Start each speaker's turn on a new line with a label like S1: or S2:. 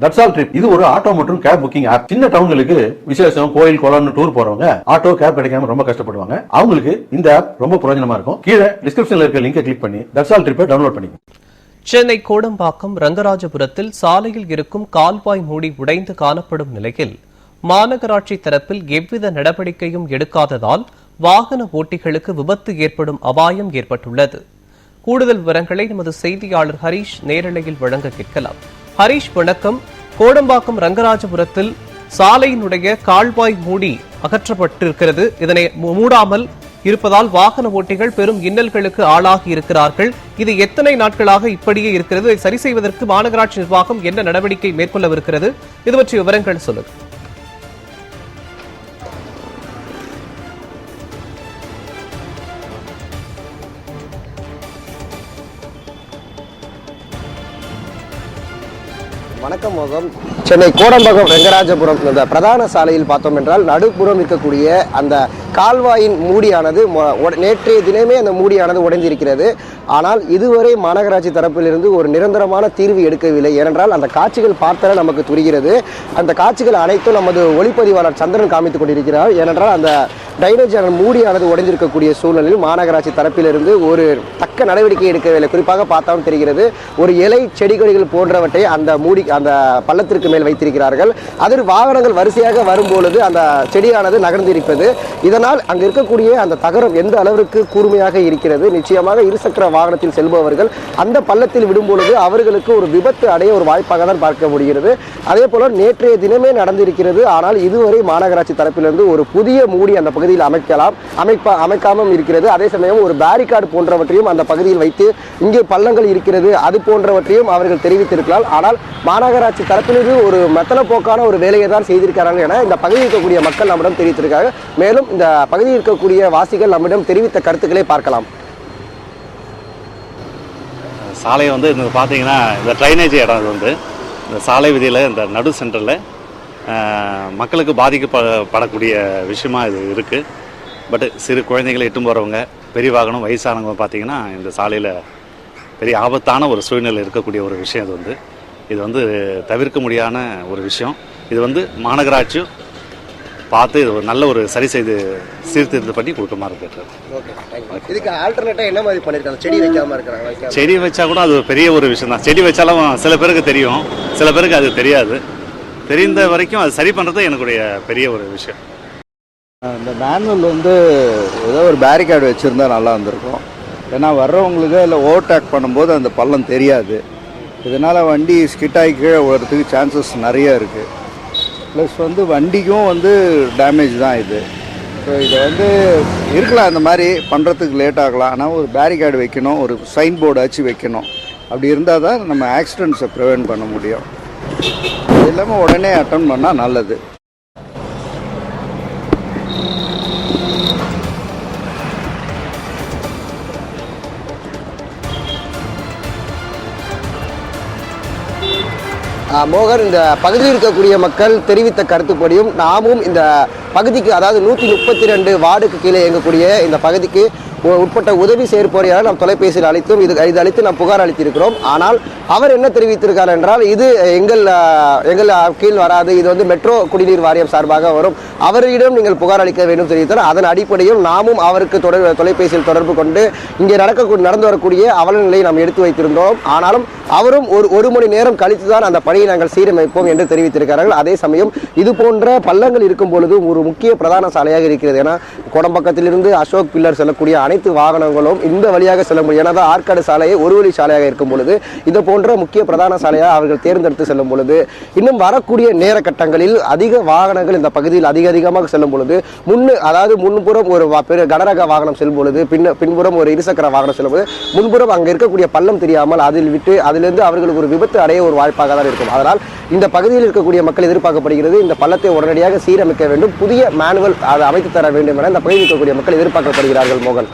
S1: That's all trip இது ஒரு auto மற்றும் கேப் புக்கிங் ஆப். சின்ன டவுன்களுக்கு விசேஷம், கோயில், குளம்னு டூர் போறவங்க ஆட்டோ கேப் கிடைக்காம ரொம்ப கஷ்டப்படுவாங்க. அவங்களுக்கு இந்த ஆப் ரொம்ப பிரயோஜனமா இருக்கும். கீழே டிஸ்கிரிப்ஷன்ல இருக்க லிங்கை கிளிக் பண்ணி தட்ஸ் ஆல் ட்ரிப்பை டவுன்லோட் பண்ணிக்கோங்க.
S2: சென்னை கோடம்பாக்கம் ரங்கராஜபுரத்தில் சாலையில் இருக்கும் கால்வாய் மூடி உடைந்து காணப்படும் நிலையில் மாநகராட்சி தரப்பில் எவ்வித நடவடிக்கையும் எடுக்காததால் வாகன ஓட்டிகளுக்கு விபத்து ஏற்படும் அபாயம் ஏற்பட்டுள்ளது. கூடுதல் விவரங்களை நமது செய்தியாளர் ஹரீஷ் நேரலையில் வழங்க கேட்கலாம். ஹரீஷ், வணக்கம். கோடம்பாக்கம் ரங்கராஜபுரத்தில் சாலையினுடைய கால்வாய் மூடி அகற்றப்பட்டிருக்கிறது. இதனை மூடாமல் இருப்பதால் வாகன ஓட்டிகள் பெரும் இன்னல்களுக்கு ஆளாகி இருக்கிறார்கள். இது எத்தனை நாட்களாக இப்படியே இருக்கிறது? இதை சரி செய்வதற்கு மாநகராட்சி நிர்வாகம் என்ன நடவடிக்கை மேற்கொள்ளவிருக்கிறது? இது பற்றிய விவரங்கள் சொல்லுங்க.
S3: வணக்கம் மோகம். சென்னை கோடம்பாக்கம் ரங்கராஜபுரம் இந்த பிரதான சாலையில் பார்த்தோம் என்றால் நடுப்புறம் இருக்கக்கூடிய அந்த கால்வாயின் மூடியானது நேற்றைய தினமே அந்த மூடியானது உடைந்திருக்கிறது. ஆனால் இதுவரை மாநகராட்சி தரப்பிலிருந்து ஒரு நிரந்தரமான தீர்வு எடுக்கவில்லை. ஏனென்றால் அந்த காட்சிகள் பார்த்தாலே நமக்கு புரிகிறது. அந்த காட்சிகள் அனைத்தும் நமது ஒளிப்பதிவாளர் சந்திரன் காமித்துக் கொண்டிருக்கிறார். ஏனென்றால் அந்த டைனேஜ் மூடியானது உடைந்திருக்கக்கூடிய சூழ்நிலையில் மாநகராட்சி தரப்பிலிருந்து ஒரு தக்க நடவடிக்கை எடுக்கவில்லை. குறிப்பாக பார்த்தாலும் தெரிகிறது, ஒரு இலை செடிகொடிகள் போன்றவற்றை அந்த பள்ளத்திற்கு மேல் வைத்திருக்கிறார்கள். அதில் வாகனங்கள் வரிசையாக வரும்பொழுது அந்த செடியானது நகர்ந்திருப்பது. இதனால் அங்கு இருக்கக்கூடிய அந்த தகரம் எந்த அளவிற்கு கூர்மையாக இருக்கிறது. நிச்சயமாக இருசக்கர வாகனத்தில் செல்பவர்கள் அந்த பள்ளத்தில் விடும்பொழுது அவர்களுக்கு ஒரு விபத்து அடைய ஒரு வாய்ப்பாக தான் பார்க்க முடிகிறது. அதே போல நேற்றைய தினமே நடந்திருக்கிறது. ஆனால் இதுவரை மாநகராட்சி தரப்பிலிருந்து ஒரு புதிய மூடி அந்த பகுதியில் அமைக்காமல் இருக்கிறது. அதே சமயம் ஒரு பேரிகார்டு போன்றவற்றையும் அந்த பகுதியில் வைத்து இங்கே பள்ளங்கள் இருக்கிறது அது போன்றவற்றையும் அவர்கள் தெரிவித்திருக்கலாம். ஆனால் மாநகராட்சி தரப்பிலிருந்து ஒரு மெத்தன போக்கான ஒரு வேலையை தான் செய்திருக்கிறார்கள் என இந்த பகுதியில் இருக்கக்கூடிய மக்கள் நம்மிடம் தெரிவித்திருக்காங்க. மேலும் இந்த பகுதியில் இருக்கக்கூடிய வாசிகள் நம்மிடம் தெரிவித்த கருத்துக்களை பார்க்கலாம்.
S4: சாலை இந்த பார்த்தீங்கன்னா இந்த ட்ரைனேஜ் இடம் இந்த சாலை விதியில் இந்த நடு சென்டரில் மக்களுக்கு பாதிக்கப்படக்கூடிய விஷயமா இது இருக்குது. பட் சிறு குழந்தைகளை இட்டும் போகிறவங்க, பெரிய வாகனம், வயசானவங்க பார்த்தீங்கன்னா இந்த சாலையில் பெரிய ஆபத்தான ஒரு சூழ்நிலை இருக்கக்கூடிய ஒரு விஷயம். இது தவிர்க்க முடியாத ஒரு விஷயம். இது மாநகராட்சியும் பார்த்து இது ஒரு நல்ல ஒரு சரி செய்து சீர்திருத்தம் பண்ணி கொடுக்குமாறு கேட்டது.
S3: இதுக்கு ஆல்டர்னேட்டா என்ன மாதிரி பண்ணிருக்காங்க? செடி வைக்காம இருக்காங்க.
S4: செடி வச்சா கூட அது பெரிய ஒரு விஷயம் தான். செடி வச்சாலும் சில பேருக்கு தெரியும், சில பேருக்கு அது தெரியாது. தெரிந்த வரைக்கும் அது சரி பண்ணுறது எனக்குடைய பெரிய ஒரு விஷயம்.
S5: இந்த மேனுவல் ஏதோ ஒரு பேரிகார்டு வச்சுருந்தா நல்லா இருந்திருக்கும். ஏன்னா வர்றவங்களுக்கு இல்லை ஓவர்டேக் பண்ணும்போது அந்த பள்ளம் தெரியாது. இதனால் வண்டி ஸ்கிட்டாகி கீழே விழுறதுக்கு சான்சஸ் நிறைய இருக்குது. ப்ளஸ் வண்டிக்கும் டேமேஜ் தான் இது. ஸோ இதை இருக்கலாம், இந்த மாதிரி பண்ணுறதுக்கு லேட் ஆகலாம். ஆனால் ஒரு பேரிகார்டு வைக்கணும், ஒரு சைன் போர்டு ஆச்சு வைக்கணும். அப்படி இருந்தால் தான் நம்ம ஆக்சிடெண்ட்ஸை ப்ரிவென்ட் பண்ண முடியும். அது இல்லாமல் உடனே அட்டன் பண்ணால் நல்லது.
S3: மோகன், இந்த பகுதியில் இருக்கக்கூடிய மக்கள் தெரிவித்த கருத்துப்படியும் நாமும் இந்த பகுதிக்கு, அதாவது 132 வார்டுக்கு கீழே இயங்கக்கூடிய இந்த பகுதிக்கு உட்பட்ட உதவி செயற்பொறியாளர் நாம் தொலைபேசியில் அழைத்தும் இது அழைத்து நாம் புகார் அளித்திருக்கிறோம். ஆனால் அவர் என்ன தெரிவித்திருக்கார் என்றால், இது எங்கள் கீழ் வராது, இது மெட்ரோ குடிநீர் வாரியம் சார்பாக வரும், அவரிடம் நீங்கள் புகார் அளிக்க வேண்டும் தெரிவித்தார். அதன் அடிப்படையில் நாமும் அவருக்கு தொலைபேசியில் தொடர்பு கொண்டு இங்கே நடந்து வரக்கூடிய அவல நிலையை நாம் எடுத்து வைத்திருந்தோம். ஆனாலும் அவரும் ஒரு மணி நேரம் கழித்து தான் அந்த பணியை நாங்கள் சீரமைப்போம் என்று தெரிவித்திருக்கிறார்கள். அதே சமயம் இது போன்ற பள்ளங்கள் இருக்கும் பொழுது ஒரு முக்கிய பிரதான சாலையாக இருக்கிறது. ஏன்னா கோடம்பாக்கத்திலிருந்து அசோக் பில்லர் செல்லக்கூடிய அனைத்து வாகனங்களும் இந்த வழியாக செல்ல முடியும். ஏன்னா ஆற்காடு சாலையை ஒரு வழி சாலையாக இருக்கும் பொழுது இது போன்ற முக்கிய பிரதான சாலையாக அவர்கள் தேர்ந்தெடுத்து செல்லும் பொழுது, இன்னும் வரக்கூடிய நேர கட்டங்களில் அதிக வாகனங்கள் இந்த பகுதியில் அதிகமாக செல்லும் பொழுது முன்புறம் ஒரு கனரக வாகனம் செல்லும் பொழுது, பின்புறம் ஒரு இருசக்கர வாகனம் செல்லும் போது முன்புறம் அங்கே இருக்கக்கூடிய பள்ளம் தெரியாமல் அதிலிருந்து அவர்களுக்கு ஒரு விபத்து அடைய ஒரு வாய்ப்பாக தான் இருக்கும். அதனால் இந்த பகுதியில் இருக்கக்கூடிய மக்கள் எதிர்பார்க்கப்படுகிறது, இந்த பள்ளத்தை உடனடியாக சீரமைக்க வேண்டும், புதிய மேனுவல் அதை அமைத்து தர வேண்டும் என இந்த பகுதியில் இருக்கக்கூடிய மக்கள் எதிர்பார்க்கப்படுகிறார்கள். மோகன்.